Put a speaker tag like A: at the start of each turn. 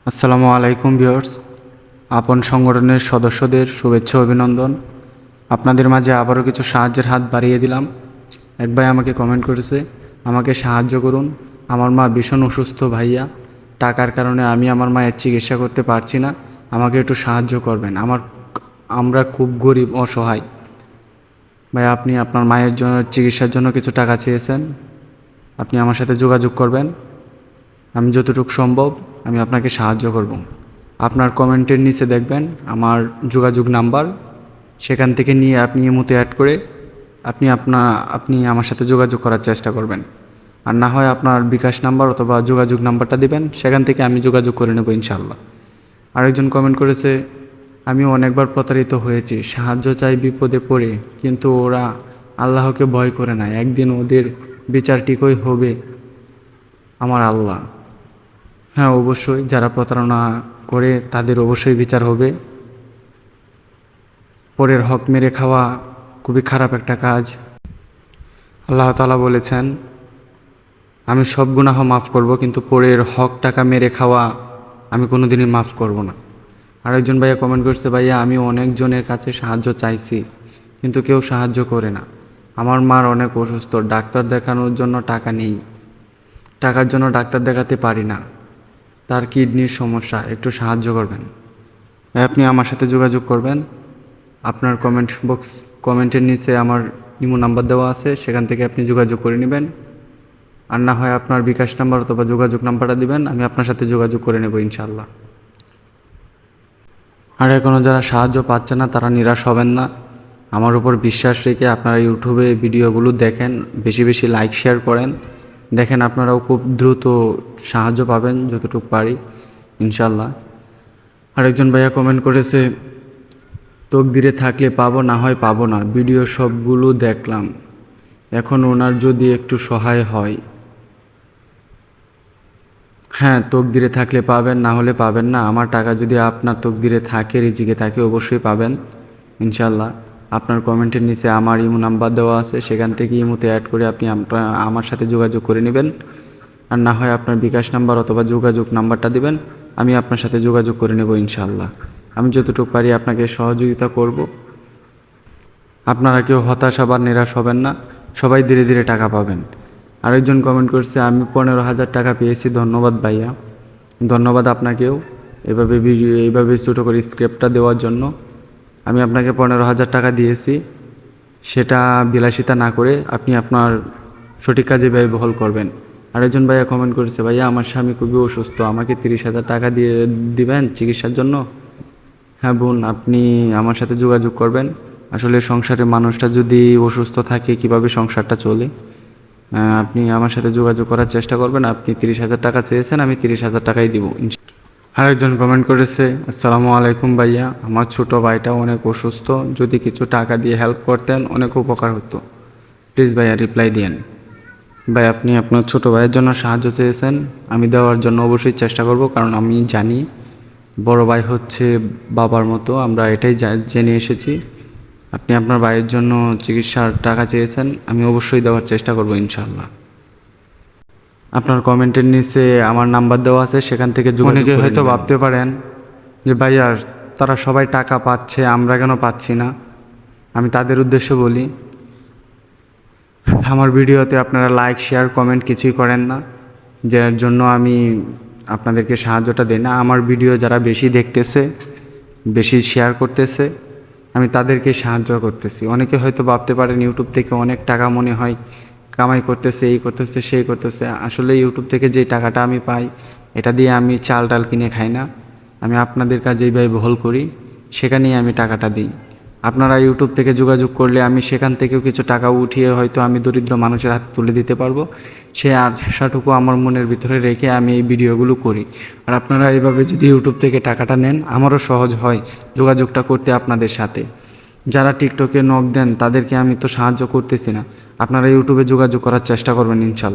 A: আসসালামু আলাইকুম ভিউয়ার্স। আপন সংগঠনের সদস্যদের শুভেচ্ছা অভিনন্দন। আপনাদের মাঝে আবারও কিছু সাহায্যের হাত বাড়িয়ে দিলাম। এক ভাই আমাকে কমেন্ট করেছে, আমাকে সাহায্য করুন, আমার মা ভীষণ অসুস্থ ভাইয়া, টাকার কারণে আমি আমার মায়ের চিকিৎসা করতে পারছি না, আমাকে একটু সাহায্য করবেন, আমরা খুব গরিব অসহায়। ভাই আপনি আপনার মায়ের জন্য চিকিৎসার জন্য কিছু টাকা চেয়েছেন, আপনি আমার সাথে যোগাযোগ করবেন, আমি যতটুকু সম্ভব আমি আপনাকে সাহায্য করব। আপনার কমেন্টের নিচে দেখবেন আমার যোগাযোগ নাম্বার, সেখান থেকে নিয়ে আপনি ইমোতে অ্যাড করে আপনি আমার সাথে যোগাযোগ করার চেষ্টা করবেন। আর না হয় আপনার বিকাশ নাম্বার অথবা যোগাযোগ নাম্বারটা দিবেন, সেখান থেকে আমি যোগাযোগ করে নেব ইনশাআল্লাহ। আরেকজন কমেন্ট করেছে, আমি অনেকবার প্রতারিত হয়েছি, সাহায্য চাই বিপদে পড়ে, কিন্তু ওরা আল্লাহকে ভয় করে না, একদিন ওদের বিচার ঠিকই হবে আমার আল্লাহ। হ্যাঁ অবশ্যই, যারা প্রতারণা করে তাদের অবশ্যই বিচার হবে। পরের হক মেরে খাওয়া খুবই খারাপ একটা কাজ। আল্লাহ তাআলা বলেছেন, আমি সব গুনাহ মাফ করব, কিন্তু পরের হক টাকা মেরে খাওয়া আমি কোনোদিনই মাফ করব না। আরেকজন ভাইয়া কমেন্ট করছে, ভাইয়া আমি অনেকজনের কাছে সাহায্য চাইছি কিন্তু কেউ সাহায্য করে না। আমার মার অনেক অসুস্থ, ডাক্তার দেখানোর জন্য টাকা নেই, টাকার জন্য ডাক্তার দেখাতে পারি না, তার কিডনির সমস্যা, একটু সাহায্য করবেন। আপনি আমার সাথে যোগাযোগ করবেন, আপনার কমেন্টের নিচে আমার ইমো নাম্বার দেওয়া আছে, সেখান থেকে আপনি যোগাযোগ করে নেবেন। আর না হয় আপনার বিকাশ নাম্বার অথবা যোগাযোগ নাম্বারটা দিবেন, আমি আপনার সাথে যোগাযোগ করে নেব ইনশাআল্লাহ। আর এখনও যারা সাহায্য পাচ্ছে না তারা নিরাশ হবেন না, আমার উপর বিশ্বাস রেখে আপনারা ইউটিউবে ভিডিওগুলো দেখেন, বেশি বেশি লাইক শেয়ার করেন, দেখেন আপনারাও খুব দ্রুত সাহায্য পাবেন যতটুকু পারি ইনশাআল্লাহ। আরেকজন ভাইয়া কমেন্ট করেছে, তকদিরে থাকলে পাবো, না হয় পাবো না, ভিডিও সবগুলো দেখলাম, এখন ওনার যদি একটু সহায় হয়। হ্যাঁ তকদিরে থাকলে পাবেন, না হলে পাবেন না। আমার টাকা যদি আপনার তকদিরে থাকে, রিজিকে থাকে, অবশ্যই পাবেন ইনশাআল্লাহ। আপনার কমেন্টের নিচে আমার ইমো নাম্বার দেওয়া আছে, সেখান থেকে ইমোতে অ্যাড করে আপনি আমার সাথে যোগাযোগ করে নেবেন। আর না হয় আপনার বিকাশ নাম্বার অথবা যোগাযোগ নাম্বারটা দিবেন, আমি আপনার সাথে যোগাযোগ করে নেব ইনশাআল্লাহ। আমি যতটুকু পারি আপনাকে সহযোগিতা করব। আপনারা কেউ হতাশা বা নিরাশ হবেন না, সবাই ধীরে ধীরে টাকা পাবেন। আরেকজন কমেন্ট করছে, আমি 15,000 টাকা পেয়েছি, ধন্যবাদ ভাইয়া। ধন্যবাদ আপনাকেও এইভাবে ছোটো করে স্ক্রিপ্টটা দেওয়ার জন্য। আমি আপনাকে 15,000 টাকা দিয়েছি, সেটা বিলাসিতা না করে আপনি আপনার সঠিক কাজে ব্যয়বহুল করবেন। আরেকজন ভাইয়া কমেন্ট করেছে, ভাইয়া আমার স্বামী খুবই অসুস্থ, আমাকে 30,000 টাকা দিবেন চিকিৎসার জন্য। হ্যাঁ বোন, আপনি আমার সাথে যোগাযোগ করবেন। আসলে সংসারের মানুষটা যদি অসুস্থ থাকে কিভাবে সংসারটা চলে, আপনি আমার সাথে যোগাযোগ করার চেষ্টা করবেন। আপনি 30,000 টাকা চেয়েছেন, আমি 30,000 টাকাই দিব। আরেকজন কমেন্ট করেছে, আসসালামু আলাইকুম ভাইয়া, আমার ছোট ভাইটা অনেক অসুস্থ, যদি কিছু টাকা দিয়ে হেল্প করতেন অনেক উপকার হতো, প্লিজ ভাইয়া রিপ্লাই দিয়েন। ভাই আপনি আপনার ছোট ভাইয়ের জন্য সাহায্য চেয়েছেন, আমি দেওয়ার জন্য অবশ্যই চেষ্টা করব, কারণ আমি জানি বড় ভাই হচ্ছে বাবার মতো, আমরা এটাই জেনে এসেছি। আপনি আপনার ভাইয়ের জন্য চিকিৎসার টাকা চেয়েছেন, আমি অবশ্যই দেওয়ার চেষ্টা করব ইনশাআল্লাহ। আপনার কমেন্টের নিচে আমার নাম্বার দেওয়া আছে, সেখান থেকে অনেকে হয়তো ভাবতে পারেন যে ভাইয়া তারা সবাই টাকা পাচ্ছে, আমরা কেন পাচ্ছি না। আমি তাদের উদ্দেশ্যে বলি, আমার ভিডিওতে আপনারা লাইক শেয়ার কমেন্ট কিছুই করেন না, যার জন্য আমি আপনাদেরকে সাহায্যটা দিই না। আমার ভিডিও যারা বেশি দেখতেছে, বেশি শেয়ার করতেছে, আমি তাদেরকে সাহায্য করতেছি। অনেকে হয়তো ভাবতে পারেন ইউটিউব থেকে অনেক টাকা মনে হয় কামাই করতেছে, এই করতেছে সেই করতেছে। আসলে ইউটিউব থেকে যে টাকাটা আমি পাই, এটা দিয়ে আমি চাল ডাল কিনে খাই না, আমি আপনাদের কাজেই ব্যয়বহুল করি, সেখানেই আমি টাকাটা দিই। আপনারা ইউটিউব থেকে যোগাযোগ করলে আমি সেখান থেকেও কিছু টাকা উঠিয়ে হয়তো আমি দরিদ্র মানুষের হাতে তুলে দিতে পারবো, সে আশাটুকু আমার মনের ভিতরে রেখে আমি এই ভিডিওগুলো করি। আর আপনারা এইভাবে যদি ইউটিউব থেকে টাকাটা নেন, আমারও সহজ হয় যোগাযোগটা করতে আপনাদের সাথে। যারা টিকটকে নক দেন তাদেরকে আমি তো সাহায্য করতেছি না, আপনারা ইউটিউবে যোগাযোগ করার চেষ্টা করবেন ইনশাল্লাহ।